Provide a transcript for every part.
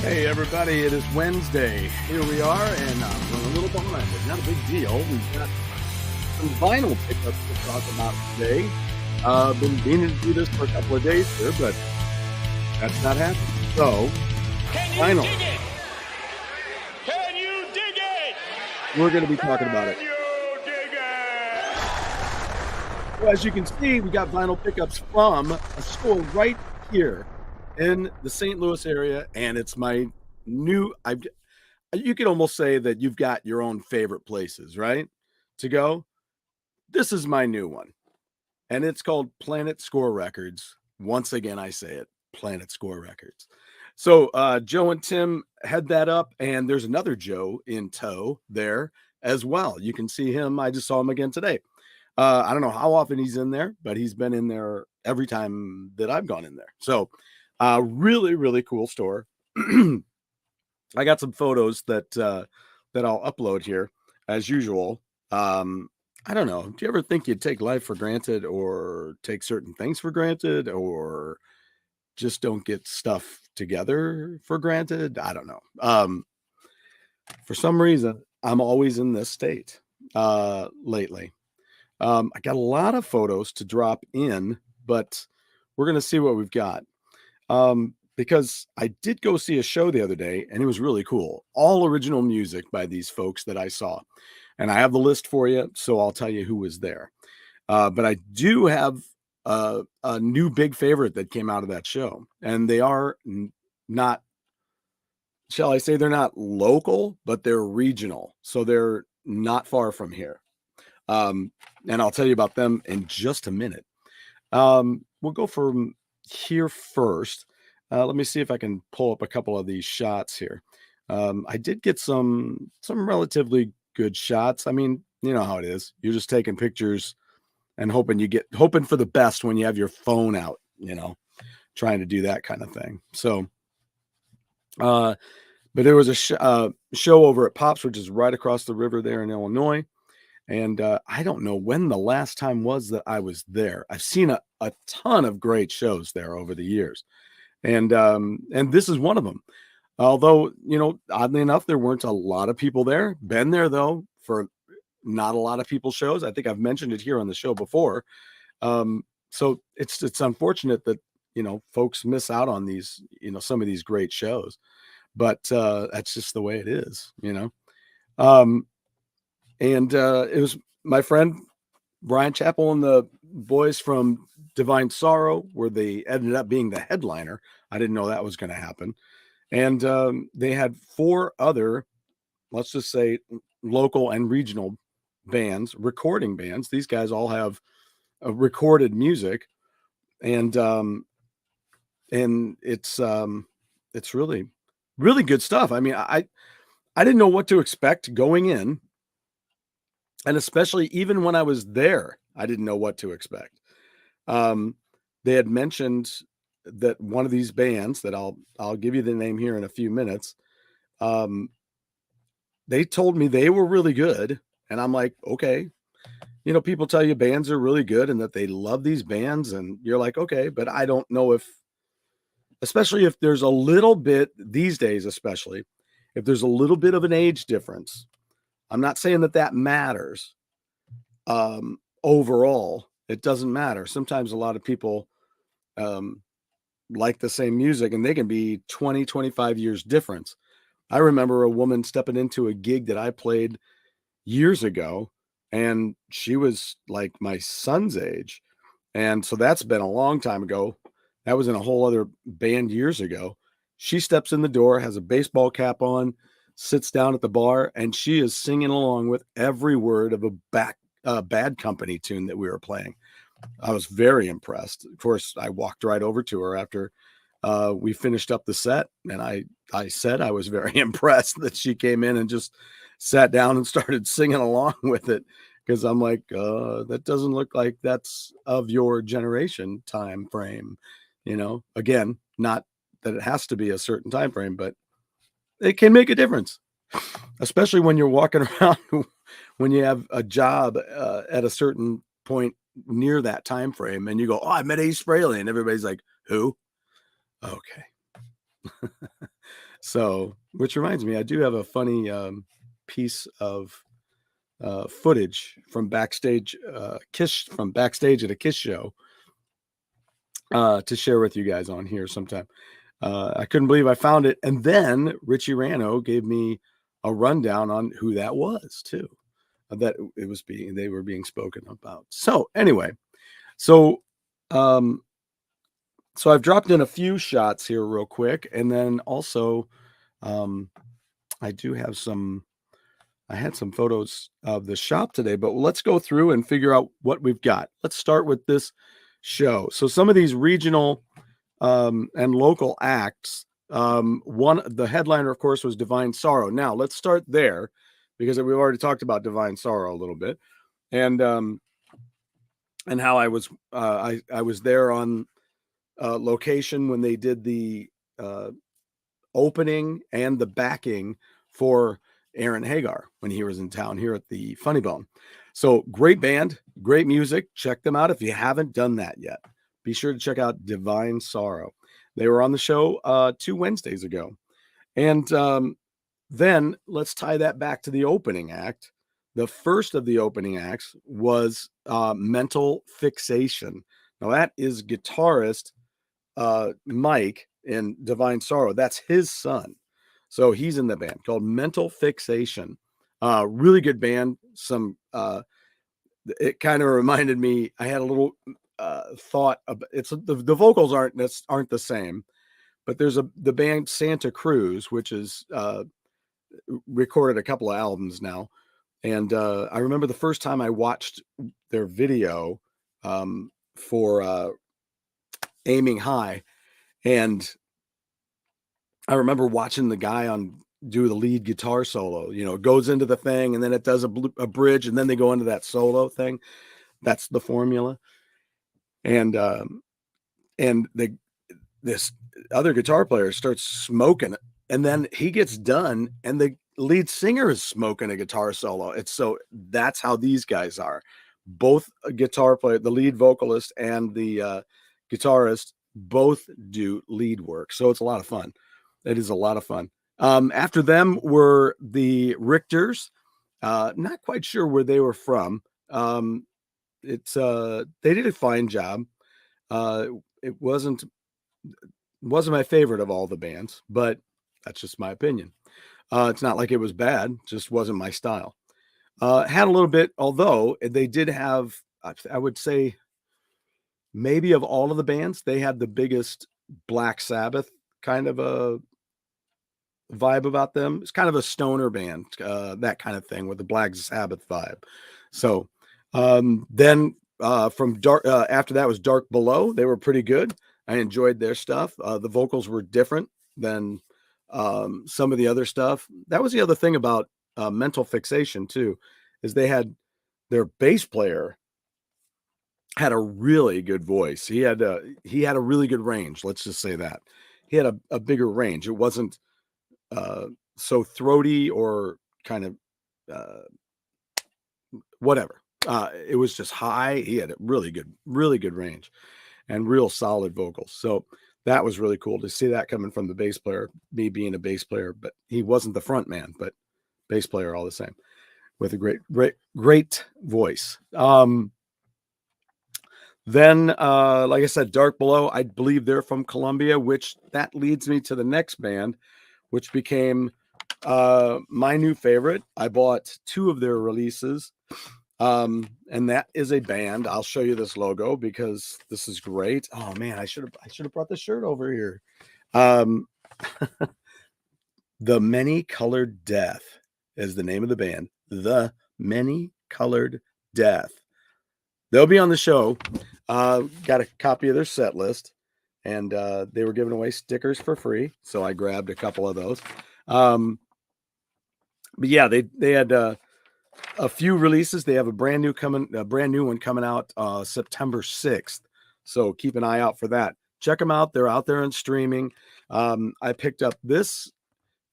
Hey everybody, it is Wednesday. Here we are, and we're a little behind, but not a big deal. We've got some vinyl pickups to talk about today. Been meaning to do this for a couple of days here, but that's not happening. So, Can you vinyl, dig it? Can you dig it? we're going to be talking about it. Can you dig it? So as you can see, we got vinyl pickups from a store right here in the St. Louis area, and it's my new. You could almost say that you've got your own favorite places, right? To go. This is my new one, and it's called Planet Score Records. Once again, I say it, Planet Score Records. So Joe and Tim head that up, and there's another Joe in tow there as well. You can see him. I just saw him again today. I don't know how often he's in there, but he's been in there every time that I've gone in there. So really, really cool store. I got some photos that I'll upload here as usual. I don't know. Do you ever think you'd take life for granted or take certain things for granted or just don't get stuff together for granted? I don't know. For some reason, I'm always in this state lately. I got a lot of photos to drop in, but we're going to see what we've got. Because I did go see a show the other day and it was really cool. All original music by these folks that I saw. And I have the list for you, so I'll tell you who was there. But I do have a new big favorite that came out of that show. And they are not, shall I say, they're not local, but they're regional. So they're not far from here. And I'll tell you about them in just a minute. We'll go from here first. Let me see if I can pull up a couple of these shots here. I did get some relatively good shots. I mean, you know how it is. You're just taking pictures and hoping for the best when you have your phone out, trying to do that kind of thing. So, but there was a show over at Pops, which is right across the river there in Illinois. And I don't know when the last time was that I was there. I've seen a ton of great shows there over the years. And this is one of them. Although, oddly enough, there weren't a lot of people there. Been there, though, for not a lot of people shows. I think I've mentioned it here on the show before. So it's unfortunate that, folks miss out on these, some of these great shows. But that's just the way it is, And it was my friend Brian Chappell and the boys from Divine Sorrow, where they ended up being the headliner. I didn't know that was going to happen. And they had 4 other, let's just say, local and regional bands, recording bands. These guys all have recorded music, and it's really, really good stuff. I mean, I didn't know what to expect going in. And especially even when I was there, I didn't know what to expect. They had mentioned that one of these bands that I'll give you the name here in a few minutes. They told me they were really good. And I'm like, okay, people tell you bands are really good and that they love these bands. And you're like, okay, but I don't know especially if there's a little bit these days, especially if there's a little bit of an age difference. I'm not saying that matters. Overall, it doesn't matter. Sometimes a lot of people like the same music and they can be 20, 25 years difference. I remember a woman stepping into a gig that I played years ago, and she was like my son's age. And so that's been a long time ago. That was in a whole other band years ago. She steps in the door, has a baseball cap on, sits down at the bar, and she is singing along with every word of a Bad Company tune that we were playing. I was very impressed. Of course, I walked right over to her after we finished up the set, and I said I was very impressed that she came in and just sat down and started singing along with it, because I'm like, that doesn't look like that's of your generation time frame. Again, not that it has to be a certain time frame, but it can make a difference, especially when you're walking around when you have a job at a certain point near that time frame, and you go, "Oh, I met Ace Frehley," and everybody's like, "Who?" Okay. So, which reminds me, I do have a funny piece of footage from backstage at a Kiss show to share with you guys on here sometime. I couldn't believe I found it, and then Richie Rano gave me a rundown on who that was too. That they were being spoken about. So anyway, so um, so I've dropped in a few shots here real quick, and then also I do have I had some photos of the shop today, but let's go through and figure out what we've got. Let's start with this show. So some of these regional and local acts. The headliner, of course, was Divine Sorrow. Now let's start there because we've already talked about Divine Sorrow a little bit, and how I was there on location when they did the opening and the backing for Aaron Hagar when he was in town here at the Funny Bone. So great band, great music. Check them out if you haven't done that yet. Be sure to check out Divine Sorrow. They were on the show 2 Wednesdays ago. And then let's tie that back to the opening act. The first of the opening acts was Mental Fixation. Now that is guitarist Mike in Divine Sorrow. That's his son. So he's in the band called Mental Fixation. Really good band. It kind of reminded me, I had a little thought of the vocals aren't the same, but there's the band Santa Cruz, which is recorded a couple of albums now. And I remember the first time I watched their video for Aiming High, and I remember watching the guy do the lead guitar solo. It goes into the thing, and then it does a bridge, and then they go into that solo thing. That's the formula. And this other guitar player starts smoking, and then he gets done, and the lead singer is smoking a guitar solo. That's how these guys are. Both a guitar player, the lead vocalist, and the guitarist both do lead work. So it's a lot of fun. It is a lot of fun. After them were the Richters. Not quite sure where they were from. They did a fine job. It wasn't my favorite of all the bands, but that's just my opinion. It's not like it was bad, just wasn't my style. Had a little bit, although they did have, I would say, maybe of all of the bands, they had the biggest Black Sabbath kind of a vibe about them. It's kind of a stoner band, that kind of thing with the Black Sabbath vibe. So then from Dark, after that was Dark Below. They were pretty good. I enjoyed their stuff. The vocals were different than some of the other stuff. That was the other thing about Mental Fixation too, is they had their bass player had a really good voice. He had a really good range. Let's just say that he had a bigger range. It wasn't so throaty or kind of whatever. It was just high. He had a really good range and real solid vocals. So that was really cool to see that coming from the bass player, me being a bass player, but he wasn't the front man, but bass player all the same with a great voice. Then, like I said, Dark Below, I believe they're from Colombia, which that leads me to the next band, which became my new favorite. I bought 2 of their releases. And that is a band. I'll show you this logo because this is great. Oh man, I should have brought the shirt over here. The Many Colored Death is the name of the band. The Many Colored Death. They'll be on the show. Got a copy of their set list, and they were giving away stickers for free, so I grabbed a couple of those. But yeah, they had a few releases. They have a brand new one coming out September 6th. So keep an eye out for that. Check them out. They're out there on streaming. I picked up this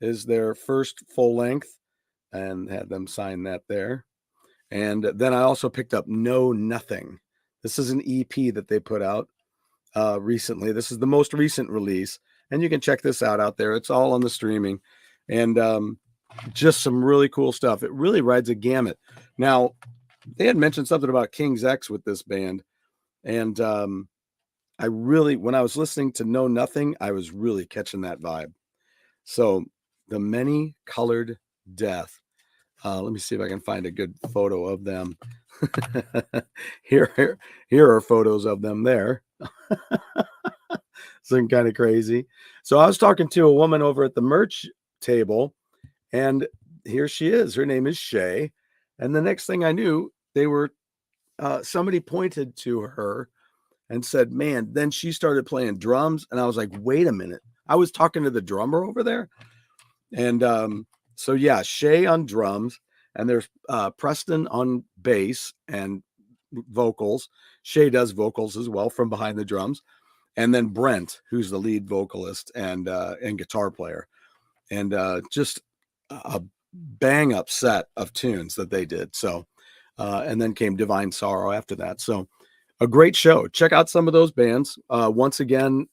is their first full length and had them sign that there. And then I also picked up Know Nothing. This is an EP that they put out recently. This is the most recent release, And you can check this out there. It's all on the streaming, and just some really cool stuff. It really rides a gamut. Now, they had mentioned something about King's X with this band, and I really, when I was listening to Know Nothing, I was really catching that vibe. So the Many Colored Death. Let me see if I can find a good photo of them. here are photos of them there. Something kind of crazy. So I was talking to a woman over at the merch table, and here she is. Her name is Shay. And the next thing I knew, they were somebody pointed to her and said, "Man," then she started playing drums. And I was like, "Wait a minute." I was talking to the drummer over there. And so, yeah, Shay on drums, and there's Preston on bass and vocals. Shay does vocals as well from behind the drums. And then Brent, who's the lead vocalist and guitar player. And just a bang up set of tunes that they did. So, and then came Divine Sorrow after that. So, a great show. Check out some of those bands. Once again,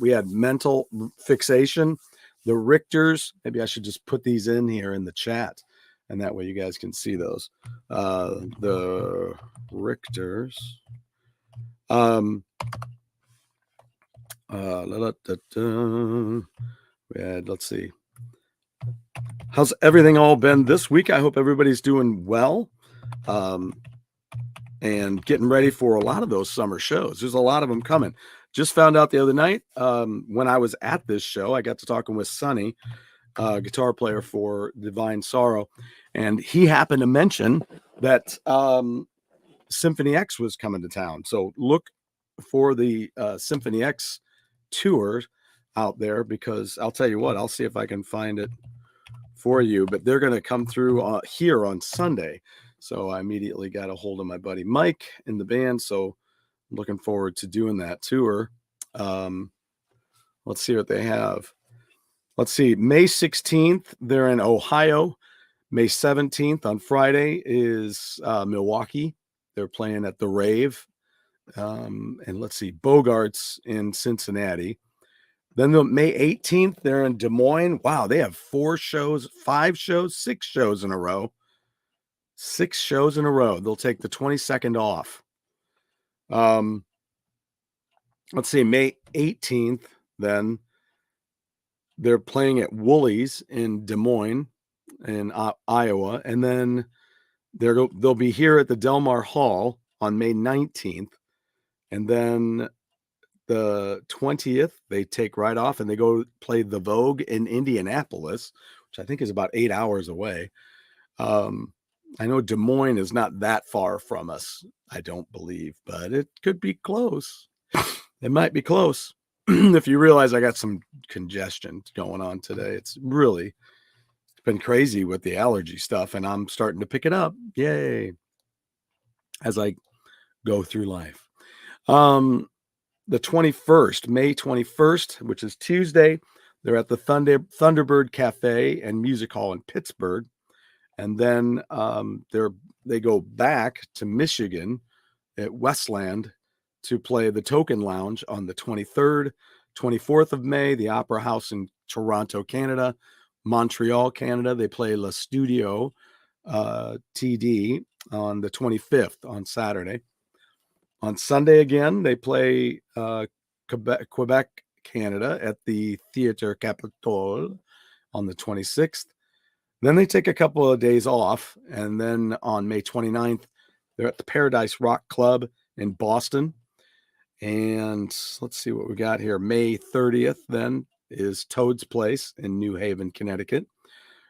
we had Mental Fixation, the Richters. Maybe I should just put these in here in the chat, and that way you guys can see those. The Richters. We had, let's see. How's everything all been this week? I hope everybody's doing well. And getting ready for a lot of those summer shows. There's a lot of them coming. Just found out the other night when I was at this show, I got to talking with Sonny, guitar player for Divine Sorrow, and he happened to mention that Symphony X was coming to town. So look for the Symphony X tour out there, because I'll tell you what, I'll see if I can find it for you, but they're going to come through here on Sunday. So I immediately got a hold of my buddy Mike in the band. So I'm looking forward to doing that tour. Let's see what they have. Let's see. May 16th, they're in Ohio. May 17th on Friday is Milwaukee. They're playing at the Rave. And let's see, Bogarts in Cincinnati. Then May 18th, they're in Des Moines. Wow, they have 6 shows in a row. 6 shows in a row. They'll take the 22nd off. Let's see, May 18th, then they're playing at Woolies in Des Moines in Iowa. And then they'll be here at the Delmar Hall on May 19th. And then the 20th, they take right off and they go play the Vogue in Indianapolis, which I think is about 8 hours away. I know Des Moines is not that far from us, I don't believe, but it could be close. It might be close. If you realize I got some congestion going on today, it's been crazy with the allergy stuff, and I'm starting to pick it up. Yay. As I go through life. The 21st, May 21st, which is Tuesday, they're at the Thunderbird Cafe and Music Hall in Pittsburgh. And then they go back to Michigan at Westland to play the Token Lounge on the 23rd, 24th of May, the Opera House in Toronto, Canada, Montreal, Canada. They play La Studio TD on the 25th on Saturday. On Sunday again, they play Quebec, Canada at the Theatre Capitole on the 26th. Then they take a couple of days off, and then on May 29th, they're at the Paradise Rock Club in Boston. And let's see what we got here. May 30th, then, is Toad's Place in New Haven, Connecticut.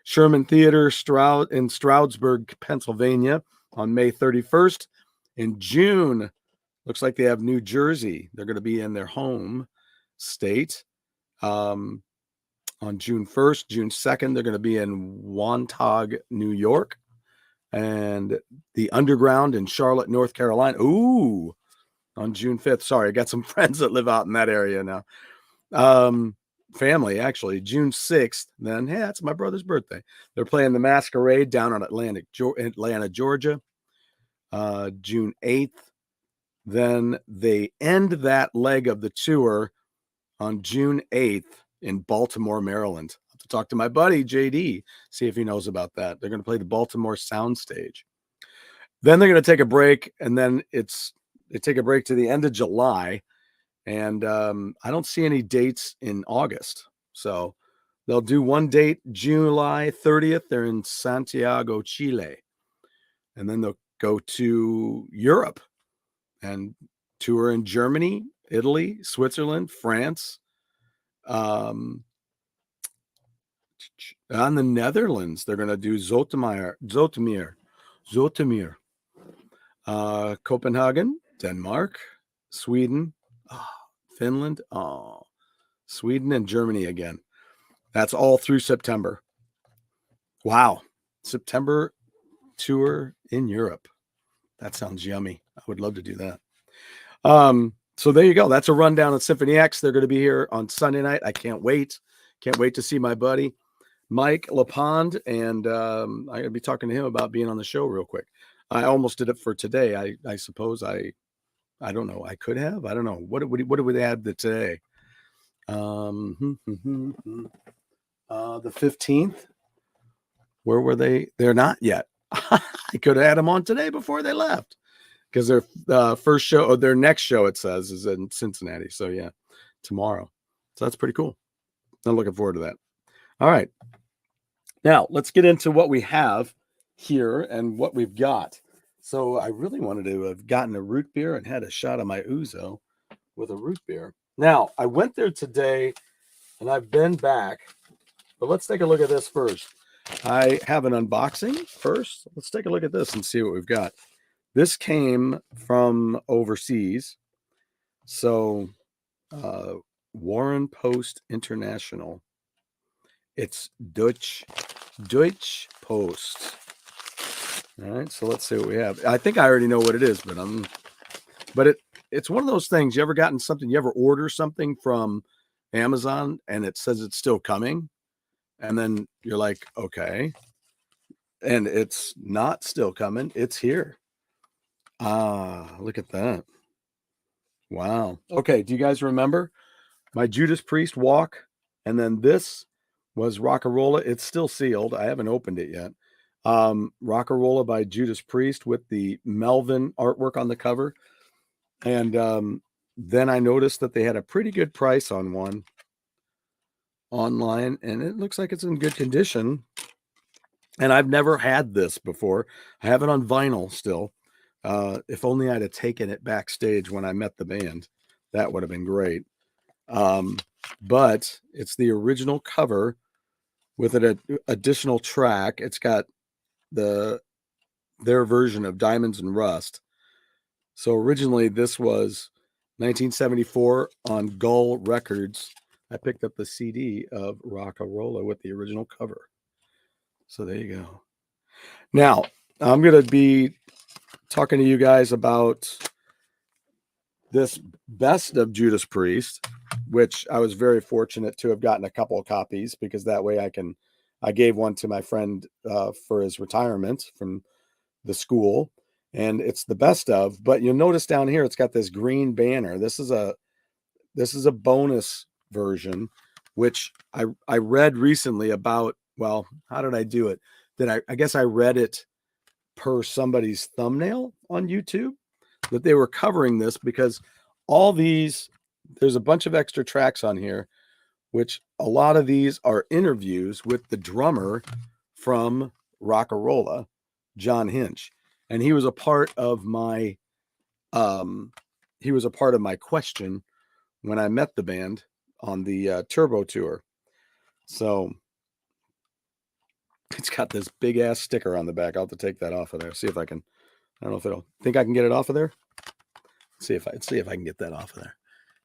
Sherman Theater in Stroudsburg, Pennsylvania on May 31st. In June, looks like they have New Jersey. They're going to be in their home state. On June 1st, June 2nd, they're going to be in Wantagh, New York, and the Underground in Charlotte, North Carolina. Ooh, on June 5th. Sorry, I got some friends that live out in that area now. Family, actually. June 6th, then, hey, that's my brother's birthday. They're playing the Masquerade down on Atlanta, Georgia. June 8th. Then they end that leg of the tour on June 8th in Baltimore, Maryland. I have to talk to my buddy JD, see if he knows about that. They're going to play the Baltimore Soundstage. Then they're going to take a break, and then they take a break to the end of July, and I don't see any dates in August. So they'll do one date, July 30th. They're in Santiago, Chile, and then they'll go to Europe and tour in Germany, Italy, Switzerland, France, on the Netherlands. They're going to do Zoetermeer, Copenhagen, Denmark, Sweden, Finland, Sweden, and Germany again. That's all through September. Wow. September tour in Europe. That sounds yummy. I would love to do that. So there you go. That's a rundown of Symphony X. They're going to be here on Sunday night. I can't wait. Can't wait to see my buddy Mike LaPond, and I'm going to be talking to him about being on the show real quick. I almost did it for today. I suppose I don't know. I could have. I don't know. What did they add today? The 15th. Where were they? They're not yet. I could have had them on today before they left, because their first show, or their next show, it says, is in Cincinnati. So yeah, tomorrow. So that's pretty cool. I'm looking forward to that. All right. Now let's get into what we have here and what we've got. So I really wanted to have gotten a root beer and had a shot of my ouzo with a root beer. Now I went there today and I've been back, but let's take a look at this first. I have an unboxing first. Let's take a look at this and see what we've got. This came from overseas. So Warren Post International. It's Deutsch Post. All right, so let's see what we have. I think I already know what it is, but it's one of those things. You ever gotten something? You ever order something from Amazon and it says it's still coming, and then you're like, okay, and it's not still coming. It's here. Look at that. Wow. Okay, do you guys remember my Judas Priest walk? And then this was Rockarola. It's still sealed. I haven't opened it yet. Rockarola by Judas Priest with the Melvin artwork on the cover. And then I noticed that they had a pretty good price on one online, and it looks like it's in good condition. And I've never had this before. I have it on vinyl still. If only I'd have taken it backstage when I met the band, that would have been great. But it's the original cover with an additional track. It's got their version of Diamonds and Rust. So originally this was 1974 on Gull Records. I picked up the CD of Rockarola with the original cover. So there you go. Now, I'm going to be talking to you guys about this best of Judas Priest, which I was very fortunate to have gotten a couple of copies, because that way I gave one to my friend for his retirement from the school, and it's the best of. But you'll notice down here it's got this green banner. This is a bonus version, which I read recently about. Well, how did I do it? I guess I read it per somebody's thumbnail on YouTube, that they were covering this, because there's a bunch of extra tracks on here, which a lot of these are interviews with the drummer from Rockarola, John Hinch. And he was a part of my question when I met the band on the Turbo tour. So it's got this big ass sticker on the back. I'll have to take that off of there. See if I can. I don't know if think I can get it off of there. See if I can get that off of there.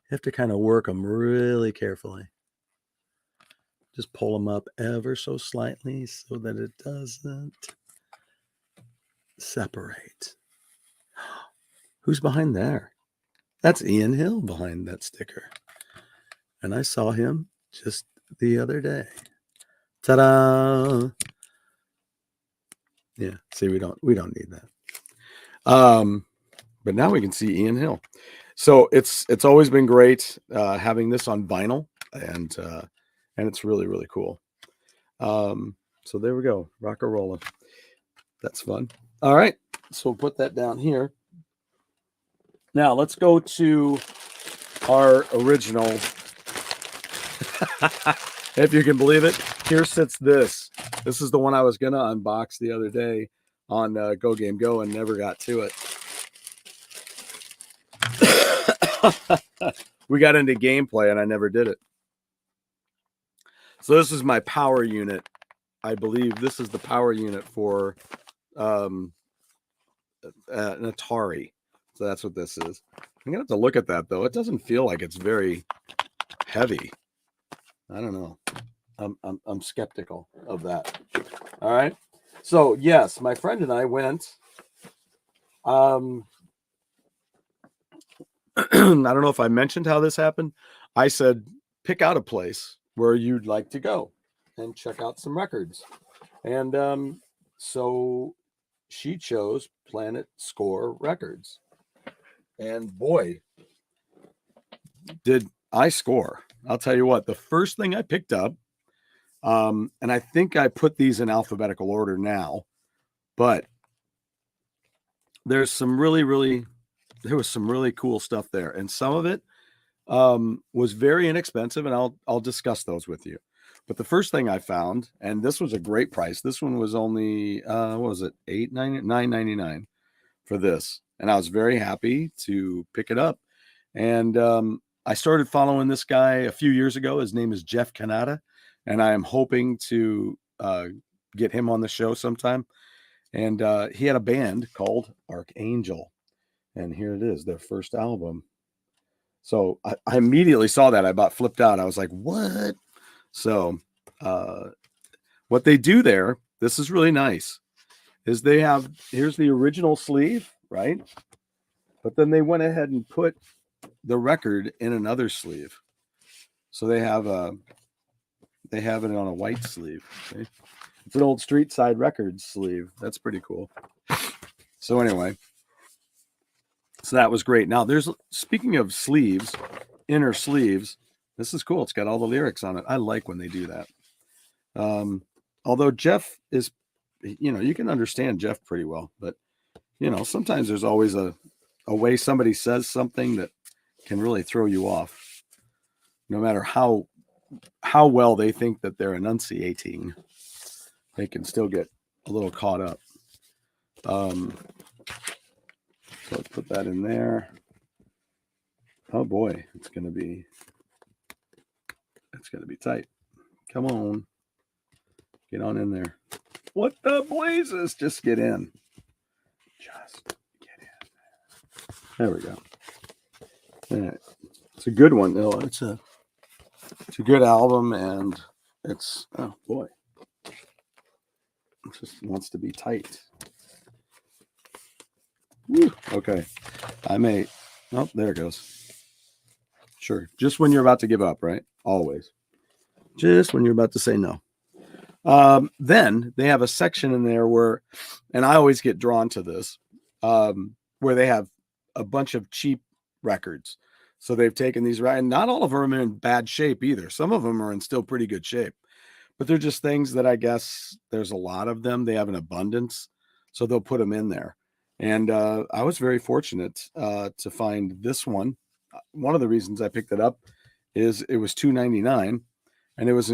You have to kind of work them really carefully. Just pull them up ever so slightly so that it doesn't separate. Who's behind there? That's Ian Hill behind that sticker. And I saw him just the other day. Ta-da! Yeah, see, we don't need that. But now we can see Ian Hill. So it's always been great having this on vinyl, and it's really, really cool. So there we go, rock and rollin'. That's fun. All right, so we'll put that down here. Now let's go to our original. If you can believe it, here sits this. This is the one I was gonna unbox the other day on Go Game Go and never got to it. We got into gameplay and I never did it. So this is my power unit. I believe this is the power unit for an Atari. So that's what this is. I'm gonna have to look at that though. It doesn't feel like it's very heavy. I don't know. I'm skeptical of that. All right. So yes, my friend and I went. I don't know if I mentioned how this happened. I said, pick out a place where you'd like to go and check out some records. And so she chose Planet Score Records. And boy, did I score. I'll tell you what, the first thing I picked up, and I think I put these in alphabetical order now, but there's some there was some really cool stuff there. And some of it was very inexpensive, and I'll discuss those with you. But the first thing I found, and this was a great price. This one was only what was it, $9.99 for this, and I was very happy to pick it up. And I started following this guy a few years ago. His name is Jeff Canada, and I am hoping to get him on the show sometime. And he had a band called Archangel, and here it is, their first album. So I immediately saw that. I about flipped out. I was like, what? So what they do there, this is really nice, is they have, here's the original sleeve, right? But then they went ahead and put the record in another sleeve. So they have it on a white sleeve. Okay? It's an old Street Side Records sleeve. That's pretty cool. So anyway, so that was great. Now speaking of sleeves, inner sleeves, this is cool. It's got all the lyrics on it. I like when they do that. Although Jeff is, you can understand Jeff pretty well, but sometimes there's always a way somebody says something that can really throw you off, no matter how well they think that they're enunciating. They can still get a little caught up. So let's put that in there. Oh boy, it's gonna be tight. Come on, get on in there. What the blazes? Just get in. Just get in. There we go. Yeah, it's a good one though. It's a good album, and it's, oh boy, it just wants to be tight. Woo. Okay, oh, there it goes. Sure, just when you're about to give up, right? Always, just when you're about to say no. Then they have a section in there where, and I always get drawn to this, where they have a bunch of cheap records. So they've taken these, and not all of them are in bad shape either. Some of them are in still pretty good shape, but they're just things that I guess there's a lot of them. They have an abundance, so they'll put them in there. And I was very fortunate to find this one. One of the reasons I picked it up is it was $2.99, and it was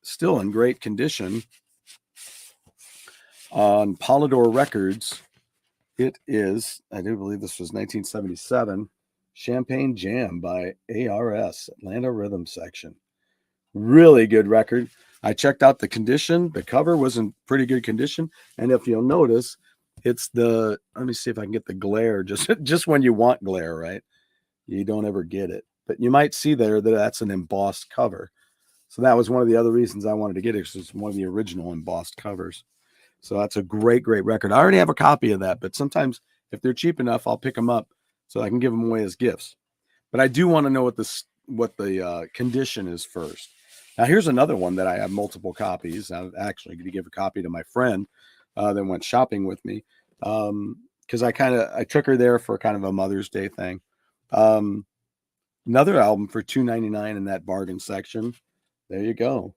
still in great condition on Polydor Records. It is, I do believe this was 1977, Champagne Jam by ARS, Atlanta Rhythm Section. Really good record. I checked out the condition. The cover was in pretty good condition. And if you'll notice, it's let me see if I can get the glare, just when you want glare, right? You don't ever get it. But you might see there that that's an embossed cover. So that was one of the other reasons I wanted to get it, because it's one of the original embossed covers. So that's a great, great record. I already have a copy of that, but sometimes if they're cheap enough, I'll pick them up so I can give them away as gifts. But I do want to know what the condition is first. Now, here's another one that I have multiple copies. I'm actually going to give a copy to my friend that went shopping with me, because I took her there for kind of a Mother's Day thing. Another album for $2.99 in that bargain section. There you go.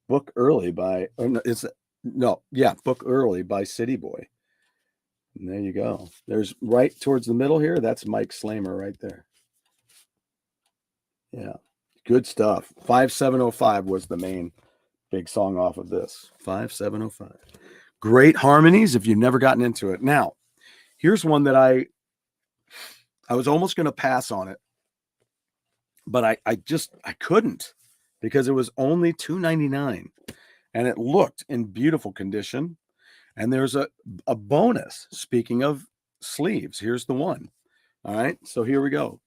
Book Early by Book Early by City Boy. And there you go. There's right towards the middle here. That's Mike Slamer right there. Yeah. Good stuff. 5705 was the main big song off of this. 5705. Great harmonies if you've never gotten into it. Now, here's one that I was almost going to pass on it, but I couldn't because it was only $2.99 and it looked in beautiful condition. And there's a bonus. Speaking of sleeves, here's the one. All right, so here we go.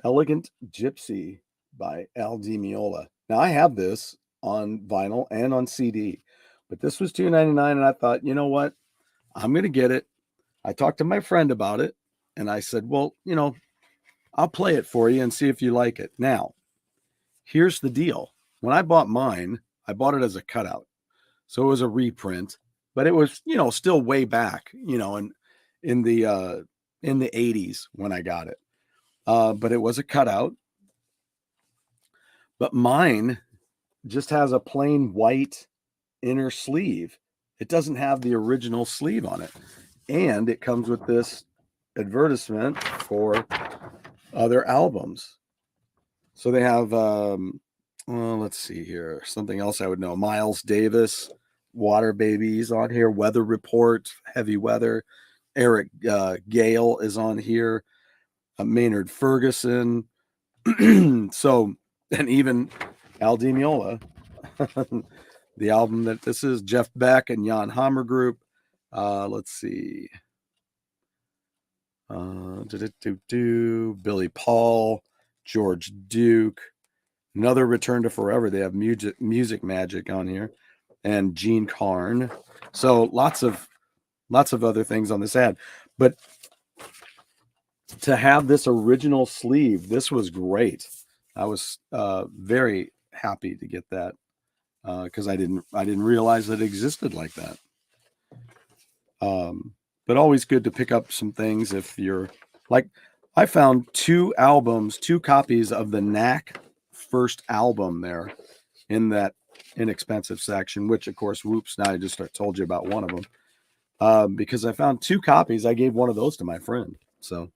Elegant Gypsy by Al Di Meola. Now I have this on vinyl and on CD, but this was $2.99, and I thought, you know what? I'm going to get it. I talked to my friend about it, and I said, well, I'll play it for you and see if you like it. Now, here's the deal. When I bought mine, I bought it as a cutout. So it was a reprint, but it was, still way back, in the 80s when I got it. But it was a cutout. But mine just has a plain white inner sleeve. It doesn't have the original sleeve on it. And it comes with this advertisement for other albums. So they have, let's see here. Something else I would know. Miles Davis, Water Babies on here. Weather Report, Heavy Weather. Eric Gale is on here. Maynard Ferguson. So, and even Al Di Meola, the album that this is, Jeff Beck and Jan Hammer Group. Let's see. Billy Paul, George Duke, another Return to Forever. They have Music Magic on here, and Gene Carn. So lots of other things on this ad, but to have this original sleeve, this was great. I was very happy to get that because I didn't realize that it existed like that. But always good to pick up some things if you're like, I found two copies of the Knack first album there in that inexpensive section, which of course, whoops, now I just told you about one of them. Because I found two copies. I gave one of those to my friend. So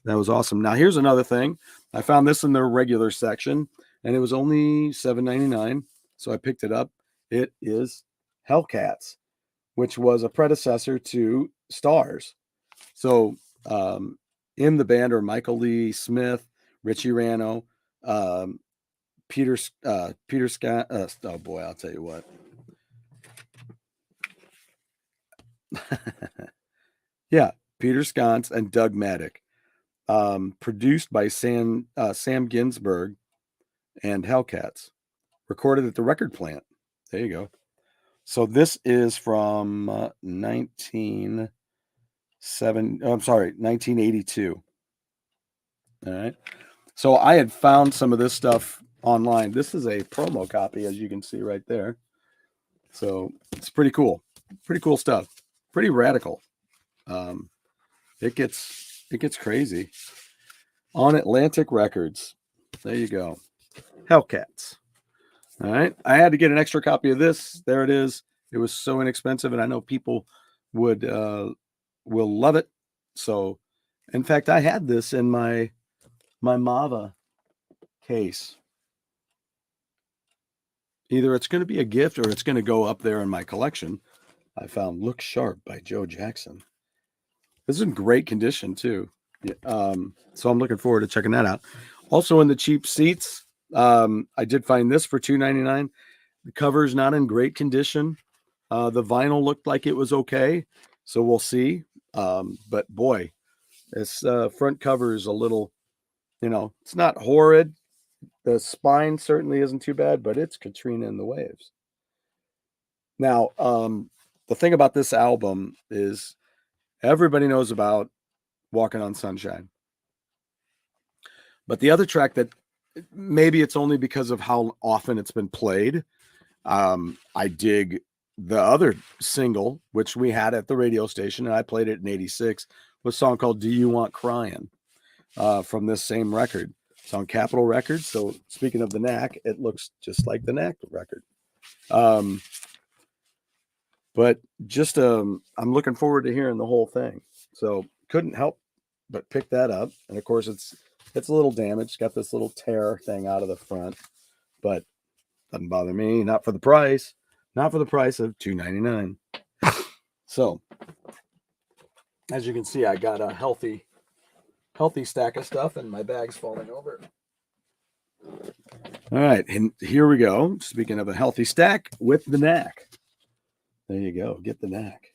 that was awesome. Now here's another thing. I found this in the regular section and it was only $7.99. So I picked it up. It is Hellcats, which was a predecessor to Stars. So in the band are Michael Lee Smith, Richie Rano, Peter Scott. Oh boy, I'll tell you what. Yeah, Peter Sconce and Doug Maddock. Produced by Sam Ginsberg and Hellcats. Recorded at the record plant. There you go. So this is from 1982. All right. So I had found some of this stuff online. This is a promo copy, as you can see right there. So it's pretty cool. Pretty cool stuff. Pretty radical. It gets crazy. On Atlantic Records. There you go. Hellcats. All right. I had to get an extra copy of this. There it is. It was so inexpensive, and I know people will love it. So, in fact, I had this in my Mava case. Either it's going to be a gift or it's going to go up there in my collection. I found Look Sharp by Joe Jackson. This is in great condition, too. So I'm looking forward to checking that out. Also in the cheap seats, I did find this for $2.99. The cover's not in great condition. The vinyl looked like it was okay, so we'll see. But boy, this front cover is a little, it's not horrid. The spine certainly isn't too bad, but it's Katrina and the Waves. Now, the thing about this album is everybody knows about Walking on Sunshine. But the other track that maybe it's only because of how often it's been played. I dig the other single, which we had at the radio station, and I played it in '86, was a song called Do You Want Crying? from this same record. It's on Capitol Records. So speaking of the Knack, it looks just like the Knack record. But just I'm looking forward to hearing the whole thing. So couldn't help but pick that up. And of course, it's a little damaged. Got this little tear thing out of the front, but doesn't bother me. Not for the price. Not for the price of $2.99. So as you can see, I got a healthy stack of stuff, and my bag's falling over. All right, and here we go. Speaking of a healthy stack with the Knack. There you go. Get the Knack.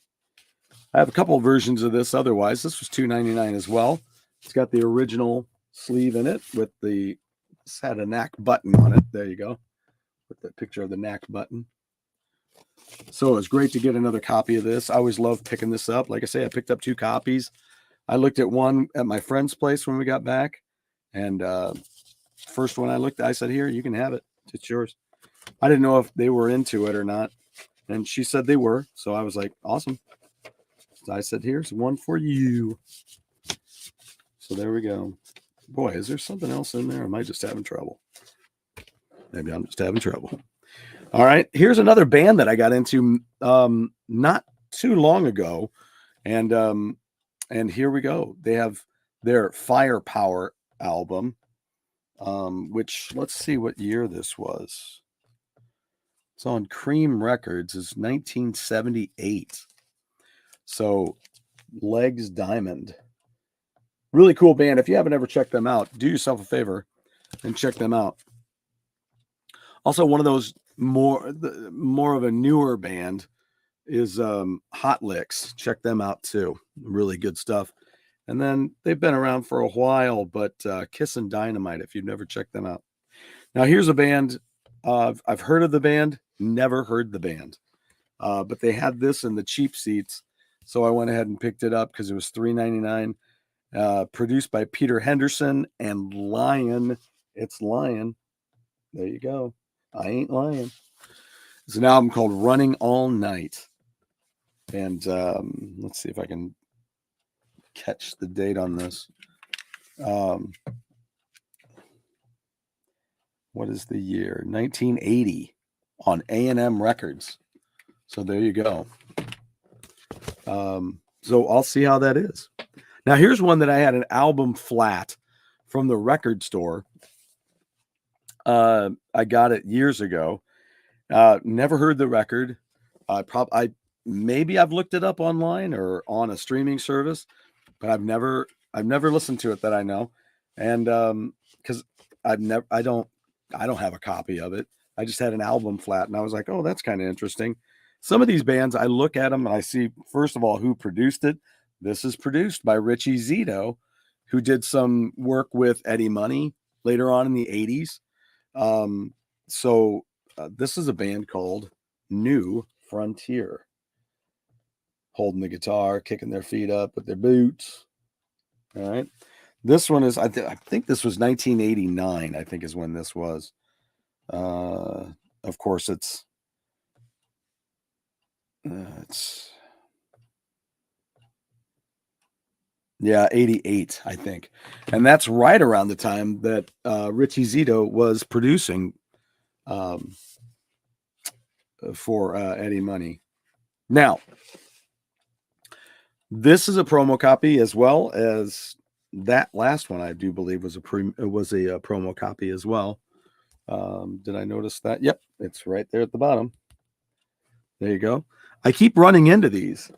I have a couple of versions of this. Otherwise, this was $2.99 as well. It's got the original sleeve in it with the, it's had a Knack button on it. There you go. With the picture of the Knack button. So it was great to get another copy of this. I always love picking this up. Like I say, I picked up 2 copies. I looked at one at my friend's place when we got back. And first one I looked at, I said, here, you can have it. It's yours. I didn't know if they were into it or not. And she said they were. So I was like, awesome. So I said, here's one for you. So there we go. Boy, is there something else in there? Or am I just having trouble? Maybe I'm just having trouble. All right. Here's another band that I got into not too long ago. And here we go. They have their Firepower album, which, let's see what year this was. It's on Cream Records. It's 1978. So Legs Diamond. Really cool band. If you haven't ever checked them out, do yourself a favor and check them out. Also, one of those more of a newer band is Hot Licks. Check them out too. Really good stuff. And then they've been around for a while, but Kissin' Dynamite, if you've never checked them out. Now, here's a band. I've heard of the band, never heard the band. But they had this in the cheap seats. So I went ahead and picked it up because it was $3.99. Produced by Peter Henderson and Lion. It's Lion. There you go. I ain't lying. It's an album called Running All Night. And let's see if I can catch the date on this. What is the year? 1980 on A&M Records. So there you go. So I'll see how that is. Now, here's one that I had an album flat from the record store. I got it years ago. Never heard the record. Maybe I've looked it up online or on a streaming service, but I've never listened to it that I know. And because I don't have a copy of it. I just had an album flat, and I was like, oh, that's kind of interesting. Some of these bands, I look at them and I see, first of all, who produced it. This is produced by Richie Zito, who did some work with Eddie Money later on in the 80s. This is a band called New Frontier. Holding the guitar, kicking their feet up with their boots. All right. This one is, I think this was 1989, I think is when this was. Of course, it's 88, I think. And that's right around the time that Richie Zito was producing for Eddie Money. Now, this is a promo copy as well as that last one, I do believe, was a promo copy as well. Did I notice that? Yep, it's right there at the bottom. There you go. I keep running into these.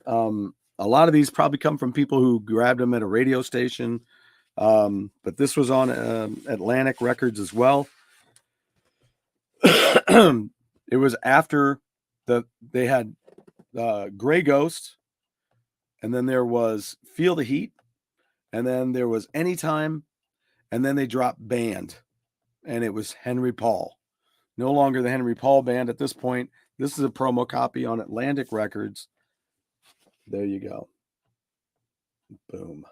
A lot of these probably come from people who grabbed them at a radio station. But this was on Atlantic Records as well. It was after they had Gray Ghost, and then there was Feel the Heat, and then there was Anytime, and then they dropped Band, and it was Henry Paul. No longer the Henry Paul Band at this point. This is a promo copy on Atlantic Records. There you go. Boom.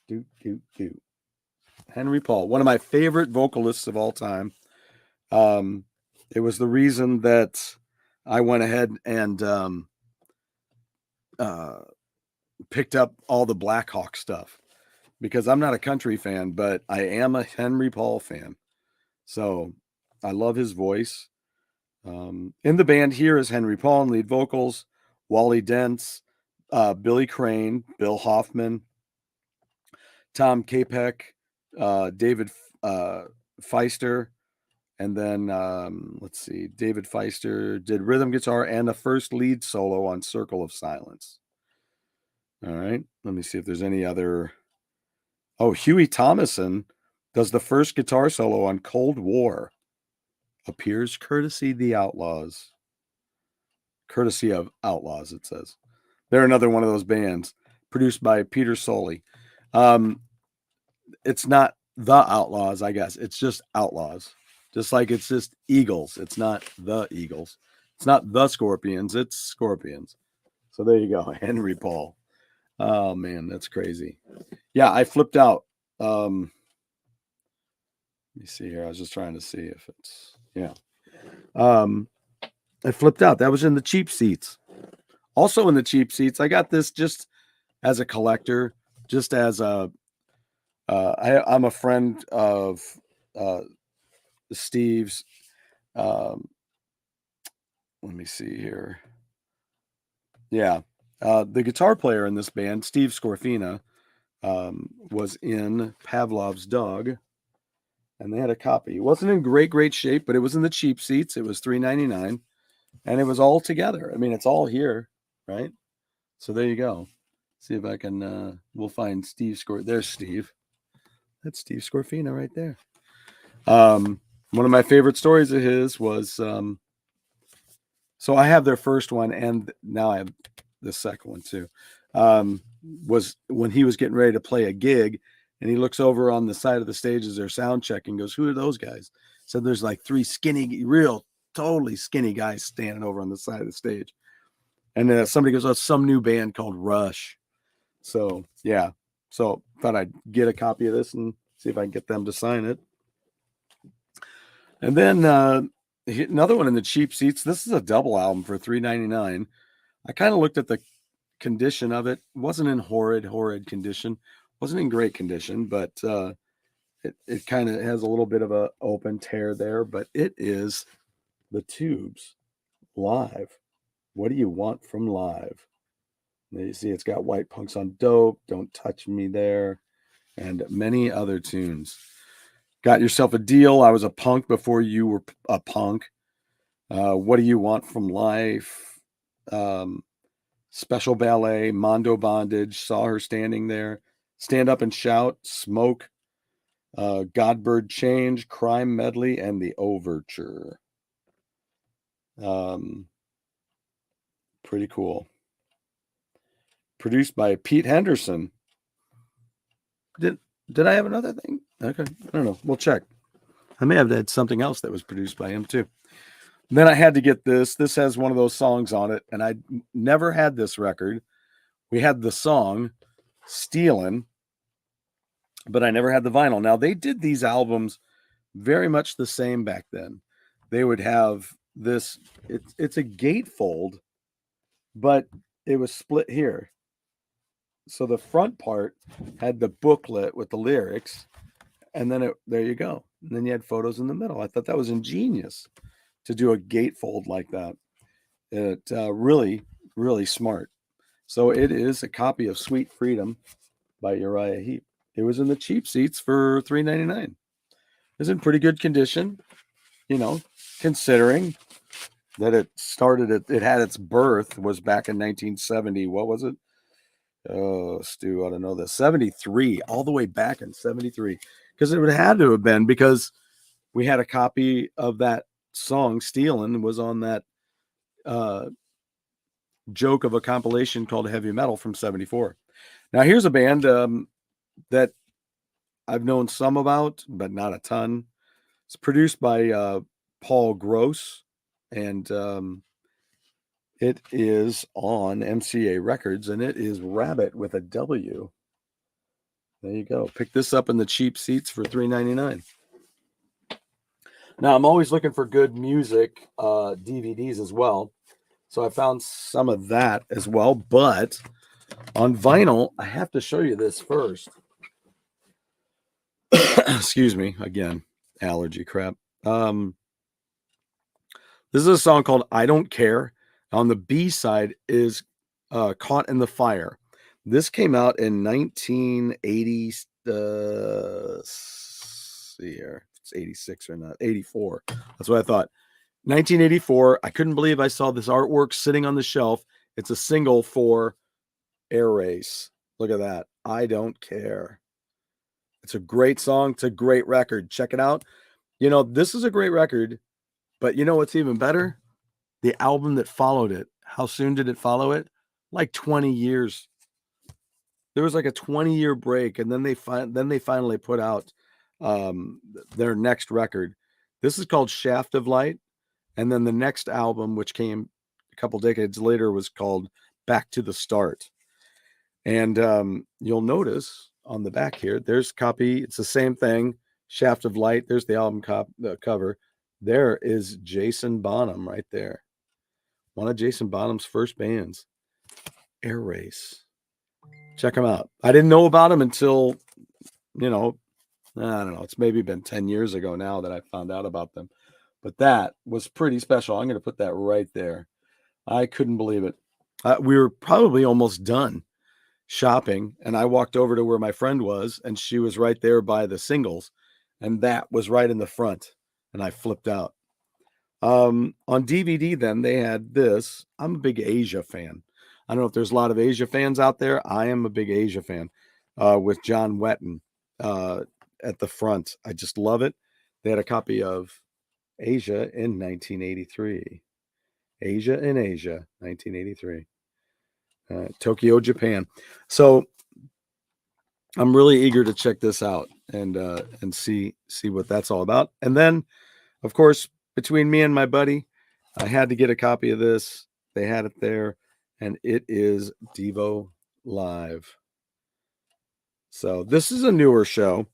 Do. Henry Paul, one of my favorite vocalists of all time. It was the reason that I went ahead and picked up all the Black Hawk stuff, because I'm not a country fan, but I am a Henry Paul fan. So I love his voice. In the band here is Henry Paul in lead vocals, Wally Dents, Billy Crane, Bill Hoffman, Tom Capek, David Feister, and then let's see, David Feister did rhythm guitar and the first lead solo on Circle of Silence. All right, let me see if there's any other. Oh, Huey Thomason does the first guitar solo on Cold War. Appears courtesy the Outlaws. Courtesy of Outlaws, it says. They're another one of those bands produced by Peter Soley. It's not the Outlaws, I guess. It's just Outlaws. Just like it's just Eagles. It's not the Eagles. It's not the Scorpions. It's Scorpions. So there you go. Henry Paul. Oh, man, that's crazy. Yeah, I flipped out. Let me see here. I was just trying to see if it's, yeah. I flipped out. That was in the cheap seats. Also in the cheap seats, I got this just as a collector, just as a, I'm a friend of Steve's. Let me see here. Yeah. The guitar player in this band, Steve Scorfina, was in Pavlov's Dog, and they had a copy. It wasn't in great shape, but it was in the cheap seats. It was $3.99, and it was all together. I mean, it's all here, right? So there you go. See if I can, we'll find Steve There's Steve. That's Steve Scorfina right there. One of my favorite stories of his was, so I have their first one, and now I have the second one too. Was when he was getting ready to play a gig, and he looks over on the side of the stage as they're sound checking, goes, "Who are those guys?" So there's like three totally skinny guys standing over on the side of the stage. And somebody goes, "Oh, some new band called Rush." So yeah, so thought I'd get a copy of this and see if I can get them to sign it. And then another one in the cheap seats. This is a double album for $3.99. I kind of looked at the condition of it. It wasn't in horrid condition. Wasn't in great condition, but it kind of has a little bit of a open tear there. But it is the Tubes live. What do you want from live? You see, it's got White Punks on Dope, Don't Touch Me there, and many other tunes. Got Yourself a Deal. I Was a Punk Before You Were a Punk. What Do You Want from Life? Special Ballet, Mondo Bondage, Saw Her Standing There, Stand Up and Shout, Smoke, Godbird Change, Crime Medley, and The Overture. Pretty cool. Produced by Pete Henderson. Did I have another thing? Okay, I don't know. We'll check. I may have had something else that was produced by him too. Then I had to get this. This has one of those songs on it, and I never had this record. We had the song Stealin', but I never had the vinyl. Now, they did these albums very much the same back then. They would have this, it's a gatefold, but it was split here. So the front part had the booklet with the lyrics, and then there you go. And then you had photos in the middle. I thought that was ingenious to do a gatefold like that. It really, really smart. So it is a copy of Sweet Freedom by Uriah Heep. It was in the cheap seats for $3.99. It's in pretty good condition, considering that it had its birth was back in 1970. What was it? Oh, Stu, I don't know this. 73, all the way back in 73. Because it would have had to have been, because we had a copy of that song, Stealin', was on that joke of a compilation called Heavy Metal from 74. Now, here's a band that I've known some about, but not a ton. It's produced by Paul Gross, and it is on MCA Records, and it is Rabbit with a W. There you go. Pick this up in the cheap seats for $3.99. Now, I'm always looking for good music DVDs as well. So I found some of that as well. But on vinyl, I have to show you this first. Excuse me, again, allergy crap. This is a song called I Don't Care. On the B side is Caught in the Fire. This came out in 1980. See here, if it's 86 or not. 84. That's what I thought. 1984. I couldn't believe I saw this artwork sitting on the shelf. It's a single for Air Race. Look at that. I Don't Care. It's a great song. It's a great record. Check it out. You know, this is a great record, but you know what's even better? The album that followed it. How soon did it follow it? Like 20 years. There was like a 20-year break, and then they finally put out their next record. This is called Shaft of Light, and then the next album, which came a couple decades later, was called Back to the Start. And you'll notice on the back here, there's a copy. It's the same thing, Shaft of Light. There's the album cover. There is Jason Bonham right there. One of Jason Bonham's first bands, Air Race. Check them out. I didn't know about them until, I don't know. It's maybe been 10 years ago now that I found out about them. But that was pretty special. I'm going to put that right there. I couldn't believe it. We were probably almost done shopping, and I walked over to where my friend was, and she was right there by the singles, and that was right in the front, and I flipped out. On DVD, then they had this. I'm a big Asia fan. I don't know if there's a lot of Asia fans out there. I am a big Asia fan with John Wetton at the front. I just love it. They had a copy of Asia in 1983. Asia in Asia, 1983. Tokyo, Japan. So I'm really eager to check this out and see what that's all about. And then, of course, between me and my buddy, I had to get a copy of this. They had it there, and it is Devo Live. So this is a newer show.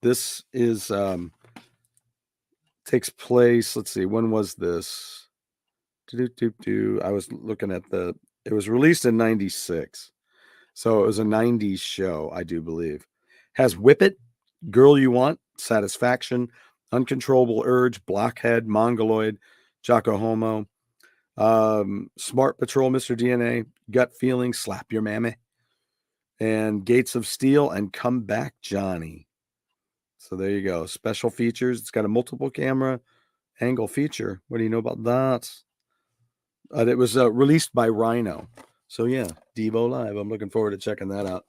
This is takes place. Let's see, when was this? I was looking at it was released in 96. So it was a 90s show, I do believe. Has Whip It, Girl You Want, Satisfaction, Uncontrollable Urge, Blockhead, Mongoloid, Jocko Homo, Smart Patrol, Mr. DNA, Gut Feeling, Slap Your Mammy, and Gates of Steel, and Come Back Johnny. So there you go. Special features. It's got a multiple camera angle feature. What do you know about that? It was released by Rhino. So yeah, Devo Live. I'm looking forward to checking that out.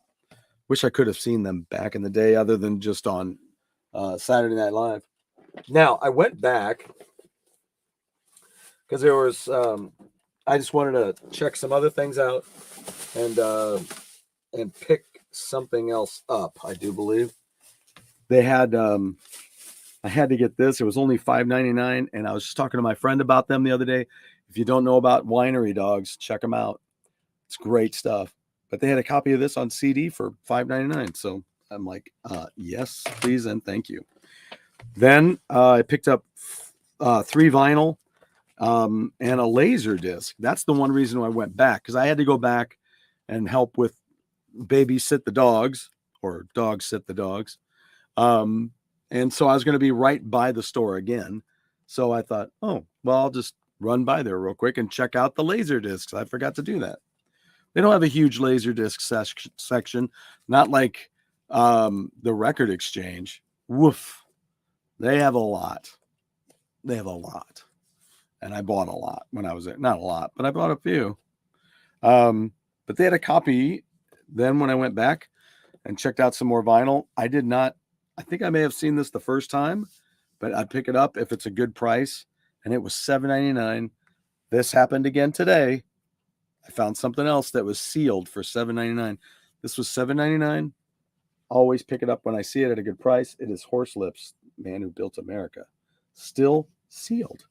Wish I could have seen them back in the day other than just on Saturday Night Live. Now, I went back because there was, I just wanted to check some other things out and pick something else up, I do believe. They had, I had to get this. It was only $5.99, and I was just talking to my friend about them the other day. If you don't know about Winery Dogs, check them out. It's great stuff. But they had a copy of this on CD for $5.99. So I'm like, yes, please, and thank you. Then I picked up 3 vinyl and a laser disc. That's the one reason why I went back, because I had to go back and help with babysit the dogs, or dog sit the dogs. And so I was going to be right by the store again. So I thought, oh, well, I'll just run by there real quick and check out the laser discs. I forgot to do that. They don't have a huge laser disc section, not like the Record Exchange. Woof. They have a lot. They have a lot. And I bought a lot when I was there. Not a lot, but I bought a few. But they had a copy. Then when I went back and checked out some more vinyl, I think I may have seen this the first time, but I'd pick it up if it's a good price. And it was $7.99. This happened again today. I found something else that was sealed for $7.99. This was $7.99. Always pick it up when I see it at a good price. It is Horse Lips, Man Who Built America. Still sealed.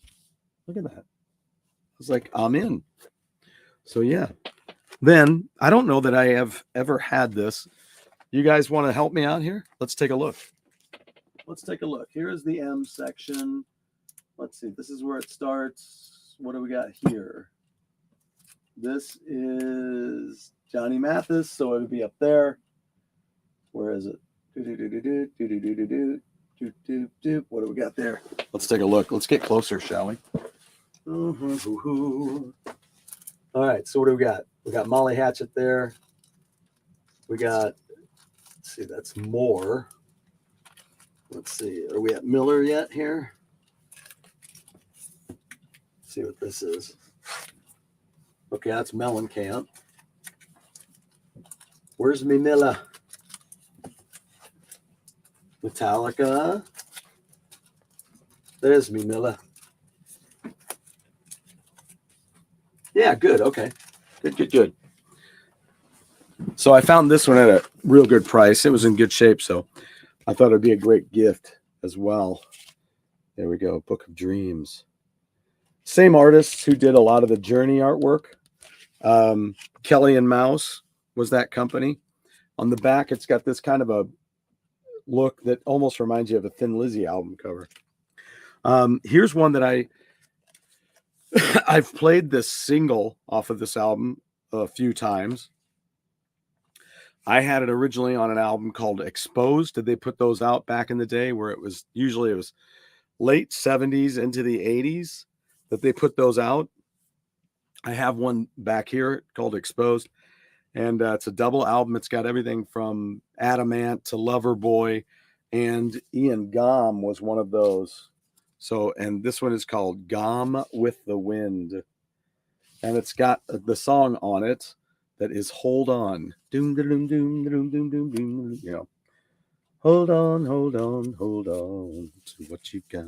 Look at that. I was like, I'm in. So yeah. Then, I don't know that I have ever had this. You guys want to help me out here? Let's take a look. Let's take a look. Here is the M section. Let's see. This is where it starts. What do we got here? This is Johnny Mathis, so it would be up there. Where is it? What do we got there? Let's take a look. Let's get closer, shall we? All right, so what do we got? We got Molly Hatchet there. We got, let's see, that's more. Let's see, are we at Miller yet here? Let's see what this is. Okay, that's Mellencamp. Where's me Miller? Metallica. There's me Miller. Yeah, good. Okay. Good. So I found this one at a real good price. It was in good shape, so I thought it'd be a great gift as well. There we go. Book of Dreams. Same artists who did a lot of the Journey artwork. Kelly and Mouse was that company. On the back, it's got this kind of a look that almost reminds you of a Thin Lizzy album cover. Here's one that I've played this single off of this album a few times. I had it originally on an album called Exposed. Did they put those out back in the day where it was late 70s into the 80s that they put those out? I have one back here called Exposed, and it's a double album. It's got everything from Adamant to Loverboy, and Ian Gom was one of those. So, and this one is called Gom with the Wind, and it's got the song on it that is Hold On. Doom, doom, doom, doom, doom, doom, doom, you know. Hold on to what you got.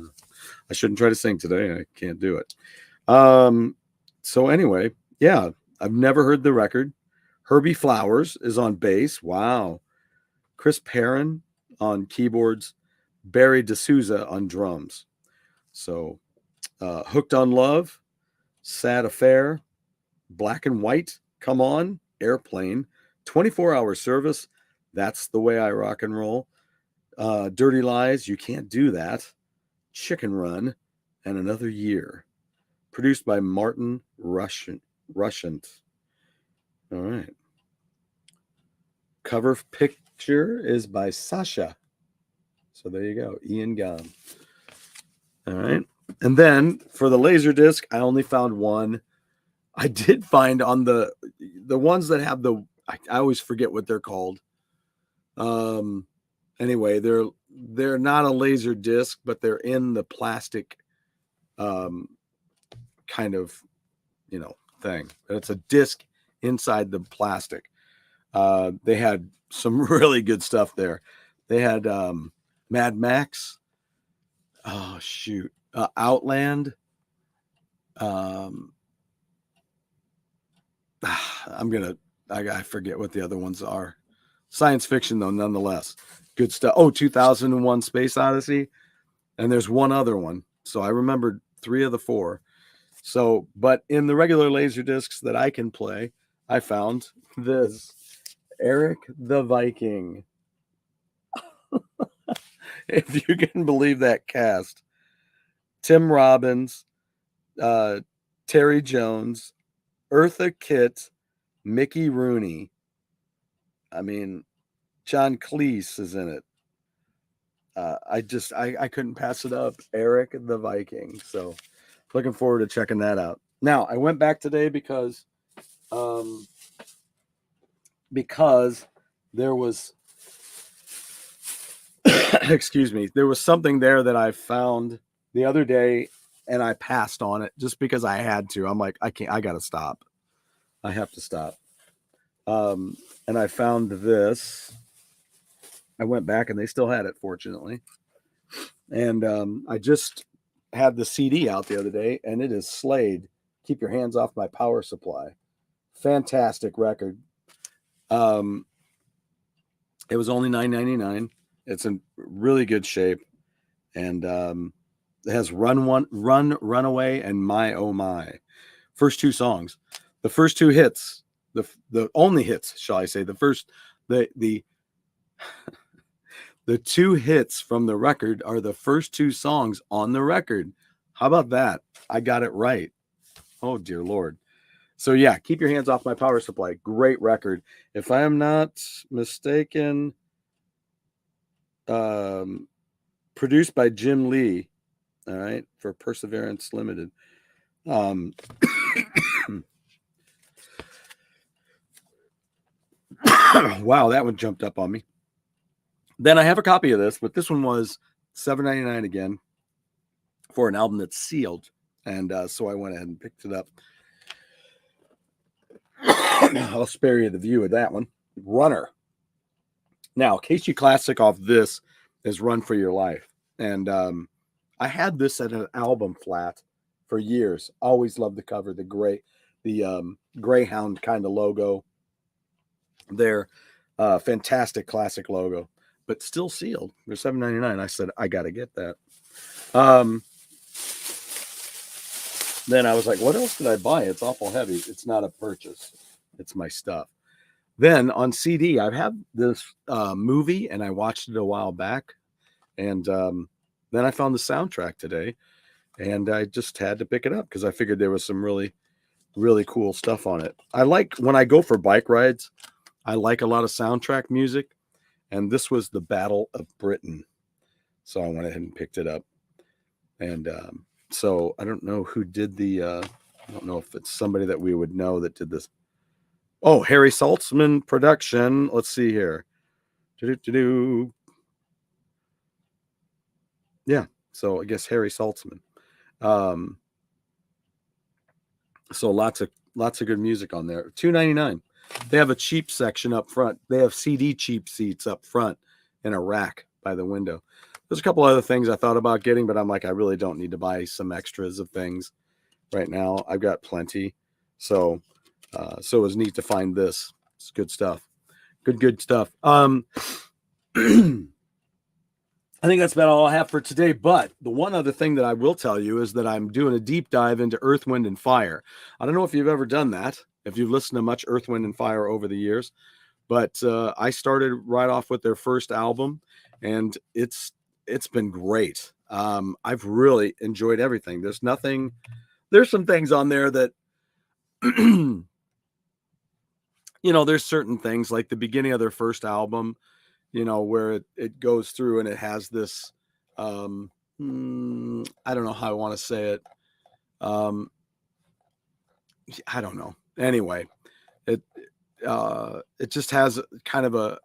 I shouldn't try to sing today. I can't do it. So anyway, yeah, I've never heard the record. Herbie Flowers is on bass. Wow. Chris Perrin on keyboards. Barry D'Souza on drums. So Hooked on Love, Sad Affair, Black and White, Come On, Airplane, 24-Hour Service, That's the Way I Rock and Roll, Dirty Lies, You Can't Do That, Chicken Run, and Another Year. Produced by Martin Rushent. All right. Cover picture is by Sasha. So there you go, Ian Gom. All right. And then for the Laserdisc, I only found one. I did find on the ones that have I always forget what they're called. Anyway, they're not a laser disc, but they're in the plastic kind of, thing. And it's a disc inside the plastic. They had some really good stuff there. They had Mad Max. Oh shoot. Outland. I forget what the other ones are. Science fiction though, nonetheless. Good stuff. Oh, 2001 Space Odyssey. And there's one other one. So I remembered 3 of the 4. So, but in the regular laser discs that I can play, I found this Eric the Viking. If you can believe that cast. Tim Robbins, Terry Jones, Eartha Kitt, Mickey Rooney. I mean, John Cleese is in it. I couldn't pass it up. Eric the Viking. So looking forward to checking that out. Now, I went back today because there was excuse me, there was something there that I found the other day and I passed on it just because I had to. I'm like, I got to stop. I have to stop. And I found this. I went back and they still had it, fortunately. And I just had the CD out the other day, and it is Slade. Keep Your Hands Off My Power Supply. Fantastic record. It was only $9.99. It's in really good shape, and it has Runaway, and My Oh My. First 2 songs. The first 2 hits. The only hits, shall I say? The 2 hits from the record are the first 2 songs on the record. How about that? I got it right. Oh, dear Lord. So, yeah, Keep Your Hands Off My Power Supply. Great record. If I am not mistaken, produced by Jim Lee, all right, for Perseverance Limited. Wow, that one jumped up on me. Then I have a copy of this, but this one was $7.99 again for an album that's sealed. And so I went ahead and picked it up. I'll spare you the view of that one. Runner. Now, Casey Classic off this is Run for Your Life. And I had this at an album flat for years. Always loved the cover, the Greyhound kind of logo. Their fantastic classic logo, but still sealed. They're $7.99. I said, I got to get that. Then I was like, what else did I buy? It's awful heavy. It's not a purchase. It's my stuff. Then on CD, I've had this movie, and I watched it a while back. And then I found the soundtrack today, and I just had to pick it up because I figured there was some really, really cool stuff on it. I like, when I go for bike rides, I like a lot of soundtrack music, and this was the Battle of Britain. So I went ahead and picked it up. And so I don't know who did I don't know if it's somebody that we would know that did this. Oh, Harry Saltzman production. Let's see here. Yeah, so I guess Harry Saltzman. So lots of good music on there. $2.99. They have a cheap section up front. They have CD cheap seats up front in a rack by the window. There's a couple other things I thought about getting, but I'm like, I really don't need to buy some extras of things right now. I've got plenty. So it was neat to find this. It's good stuff. Good stuff. I think that's about all I have for today. But the one other thing that I will tell you is that I'm doing a deep dive into Earth, Wind, and Fire. I don't know if you've ever done that, if you've listened to much Earth, Wind, and Fire over the years, but I started right off with their first album, and it's been great. I've really enjoyed everything. There's some things on there that, there's certain things like the beginning of their first album, where it goes through and it has this, I don't know how I want to say it. I don't know. Anyway, it just has kind of a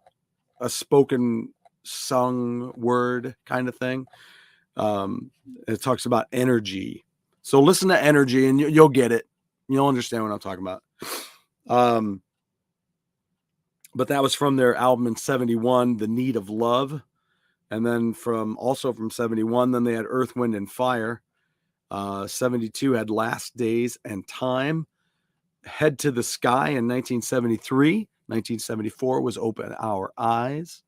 spoken sung word kind of thing. It talks about energy. So listen to Energy and you'll get it. You'll understand what I'm talking about. But that was from their album in 71, The Need of Love. And then from 71, then they had Earth, Wind, and Fire. 72 had Last Days and Time. Head to the Sky in 1973. 1974 was Open Our Eyes.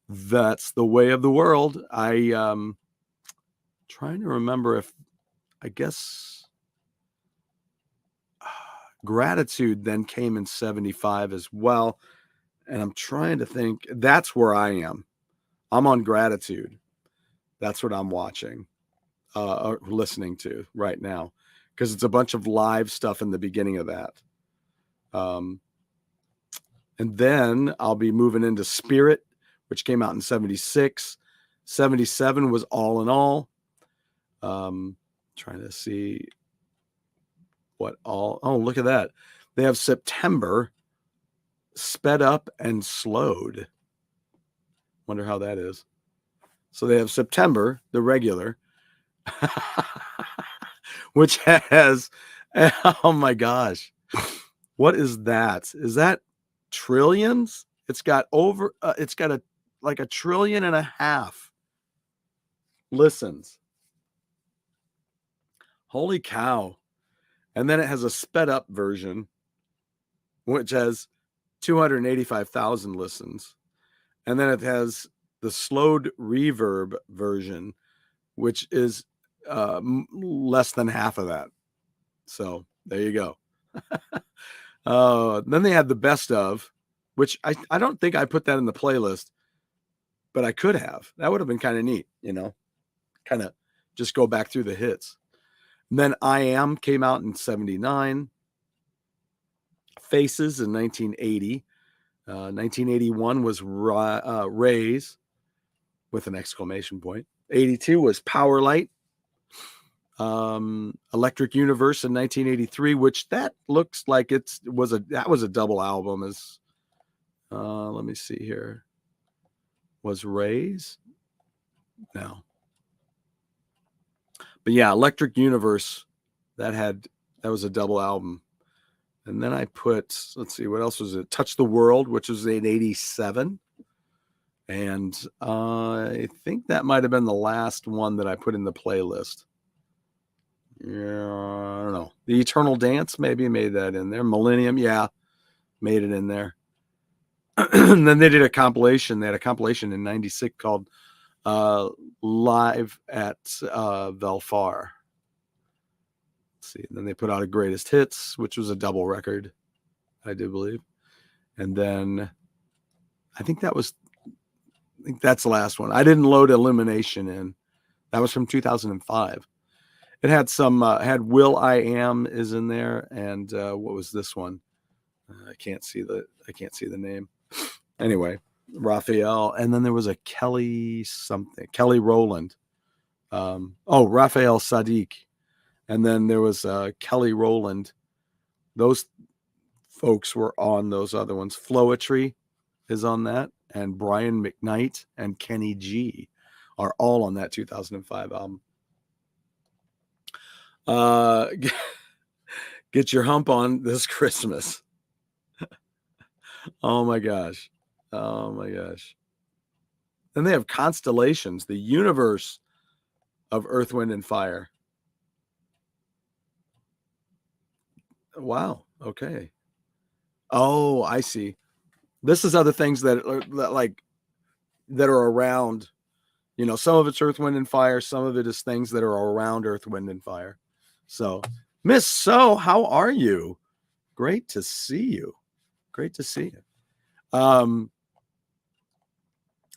That's The Way of the World. I trying to remember if, I guess, Gratitude then came in 75 as well. And I'm trying to think, that's where I am. I'm on Gratitude. That's what I'm watching, or listening to right now, because it's a bunch of live stuff in the beginning of that. And then I'll be moving into Spirit, which came out in 76. 77 was All in All. Trying to see what all. Oh, look at that. They have September, Sped Up and Slowed. Wonder how that is. So they have September, the regular, which has, oh my gosh, what is that? Is that trillions? It's got like 1.5 trillion listens. Holy cow. And then it has a sped up version, which has 285,000 listens. And then it has the slowed reverb version, which is less than half of that. So there you go. Then they had the best of, which I don't think I put that in the playlist, but I could have. That would have been kind of neat, kind of just go back through the hits. And then I Am came out in 79. Faces in 1980. 1981 was Raise. with an exclamation point. 82 was Power Light. Electric Universe in 1983, which that looks like that was a double album. As let me see here. Was Rays? No. But yeah, Electric Universe, that was a double album. And then I put, let's see, what else was it? Touch the World, which was in 87. And I think that might have been the last one that I put in the playlist. Yeah, I don't know. The Eternal Dance maybe made that in there. Millennium, yeah, made it in there. And then they did a compilation. They had a compilation in 96 called Live at Velfar. Let's see. And then they put out a Greatest Hits, which was a double record, I do believe. And then I think that's the last one. I didn't load Illumination in. That was from 2005. It had some had Will I Am is in there, and what was this one? I can't see the name. Anyway, Raphael, and then there was a Kelly Rowland. Raphael Sadiq, and then there was Kelly Rowland. Those folks were on those other ones. Flowetry is on that, and Brian McKnight and Kenny G are all on that 2005 album. Get your hump on this Christmas. Oh my gosh. And they have Constellations, the universe of Earth, Wind, and Fire. Wow. Okay. Oh, I see. This is other things that are around. You know, some of it's Earth, Wind, and Fire. Some of it is things that are around Earth, Wind, and Fire. So, Miss So, how are you? Great to see you. Great to see you.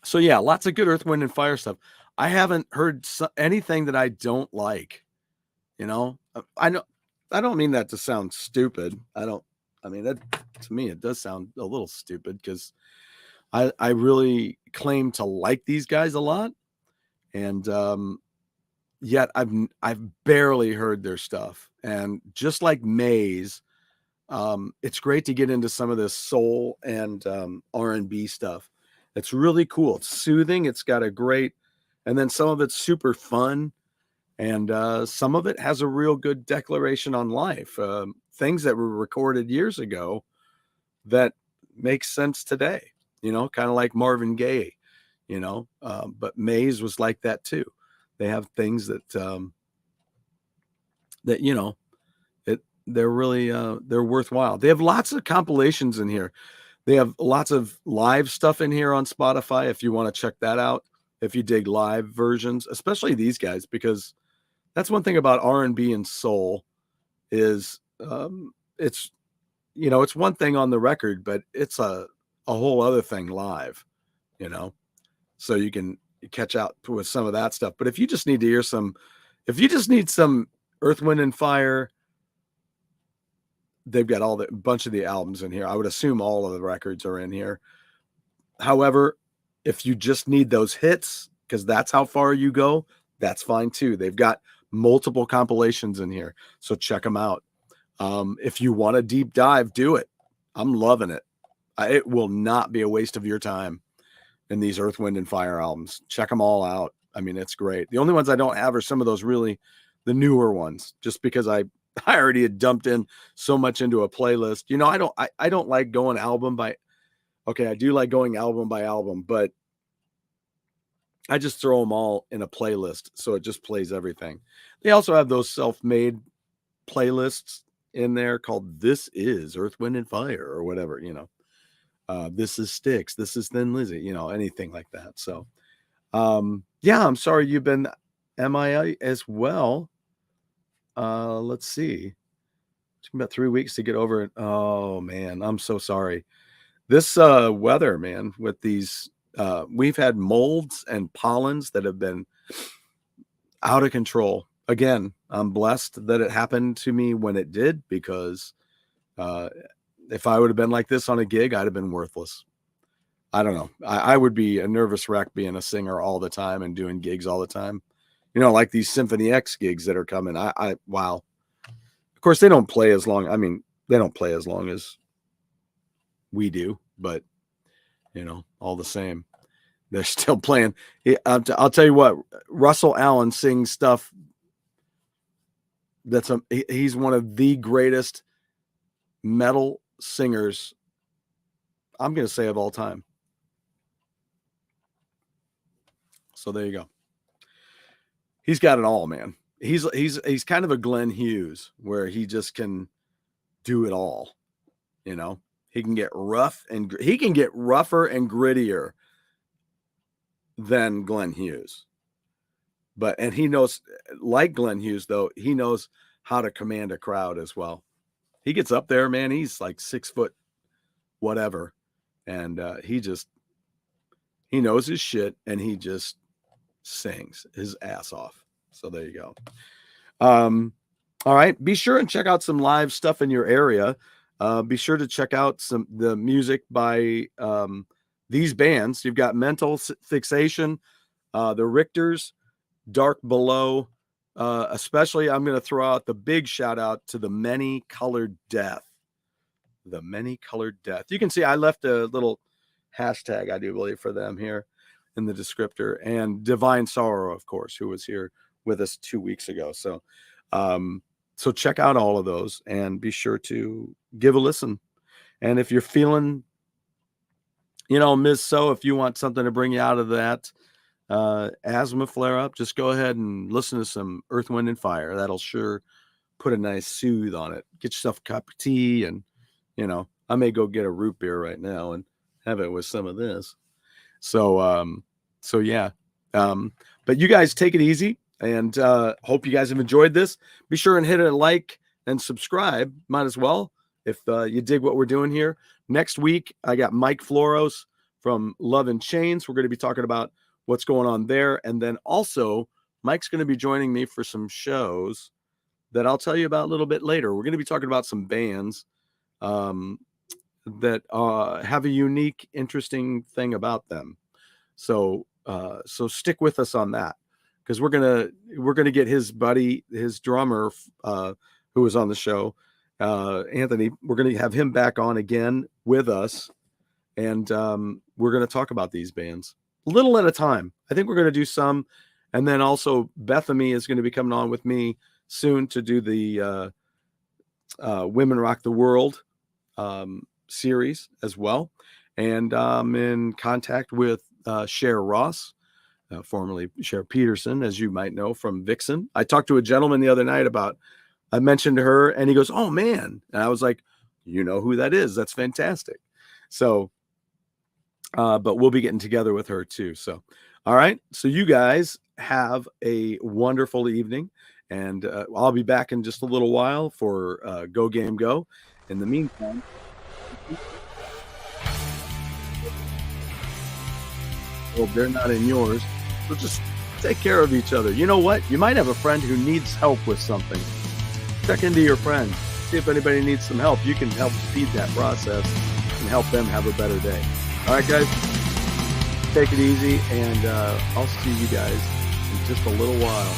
So yeah, lots of good Earth, Wind, and Fire stuff. I haven't heard anything that I don't like. You know, I don't mean that to sound stupid. That to me, it does sound a little stupid because I really claim to like these guys a lot. And, yet I've barely heard their stuff. And just like Maze, it's great to get into some of this soul and R&B stuff. It's really cool. It's soothing. It's got and then some of it's super fun. And some of it has a real good declaration on life. Things that were recorded years ago that make sense today, you know, kind of like Marvin Gaye, you know, but Maze was like that too. They have things that, you know, they're really, they're worthwhile. They have lots of compilations in here. They have lots of live stuff in here on Spotify. If you want to check that out, if you dig live versions, especially these guys, because that's one thing about R&B and soul is, it's, you know, it's one thing on the record, but it's a whole other thing live, you know, so you can catch out with some of that stuff. But if you just need to hear if you just need some Earth, Wind, and Fire, they've got a bunch of the albums in here. I would assume all of the records are in here. However, if you just need those hits, because that's how far you go, that's fine too. They've got multiple compilations in here, so check them out. If you want a deep dive, do it. I'm loving it. It will not be a waste of your time in these Earth, Wind, and Fire albums. Check them all out. I mean, it's great. The only ones I don't have are some of those really the newer ones, just because I already had dumped in so much into a playlist. You know, I don't like going album by, okay, I do like going album by album, but I just throw them all in a playlist. So it just plays everything. They also have those self-made playlists in there called This Is Earth, Wind, and Fire or whatever, you know. This is Styx. This is Thin Lizzy, you know, anything like that. So, yeah, I'm sorry you've been MIA as well. Let's see. It's about 3 weeks to get over it. Oh man, I'm so sorry. This weather, man, with these we've had molds and pollens that have been out of control. Again, I'm blessed that it happened to me when it did, because if I would have been like this on a gig, I'd have been worthless. I don't know. I would be a nervous wreck being a singer all the time and doing gigs all the time. Like these Symphony X gigs that are coming. Wow. Of course, they don't play as long. I mean, they don't play as long as we do, but all the same, they're still playing. I'll tell you what, Russell Allen sings stuff he's one of the greatest metal singers, I'm going to say, of all time. So there you go. He's got it all, man. He's kind of a Glenn Hughes, where he just can do it all. He can get rough, and he can get rougher and grittier than Glenn Hughes. And he knows, like Glenn Hughes, though, he knows how to command a crowd as well. He gets up there, man. He's like 6 foot, whatever. And he knows his shit, and he just sings his ass off. So there you go. All right. Be sure and check out some live stuff in your area. Be sure to check out the music by these bands. You've got Mental Fixation, the Richters, Dark Below. Especially, I'm going to throw out the big shout out to the Many Colored Death. The Many Colored Death. You can see I left a little hashtag, I do believe, for them here in the descriptor, and Divine Sorrow, of course, who was here with us 2 weeks ago. So, so check out all of those and be sure to give a listen. And if you're feeling, Ms. So, if you want something to bring you out of that asthma flare up, just go ahead and listen to some Earth, Wind, and Fire. That'll sure put a nice soothe on it. Get yourself a cup of tea, and I may go get a root beer right now and have it with some of this. So yeah. But you guys take it easy, and hope you guys have enjoyed this. Be sure and hit a like and subscribe. Might as well, if you dig what we're doing here. Next week, I got Mike Floros from Love and Chains. We're going to be talking about what's going on there. And then also, Mike's going to be joining me for some shows that I'll tell you about a little bit later. We're going to be talking about some bands that have a unique, interesting thing about them. So stick with us on that, because we're gonna get his buddy, his drummer, who was on the show, Anthony. We're gonna have him back on again with us, and we're gonna talk about these bands a little at a time. I think we're gonna do some, and then also Bethany is going to be coming on with me soon to do the Women Rock the World series as well. And I'm in contact with Cher Ross, formerly Cher Peterson, as you might know from Vixen. I talked to a gentleman the other night I mentioned her, and he goes, "Oh man." And I was like, "You know who that is? That's fantastic." So, but we'll be getting together with her too. So, all right. So you guys have a wonderful evening, and I'll be back in just a little while for Go Game Go. In the meantime, well, they're not in yours, so just take care of each other. You know what? You might have a friend who needs help with something. Check into your friend. See if anybody needs some help. You can help speed that process and help them have a better day. All right, guys, take it easy, and I'll see you guys in just a little while.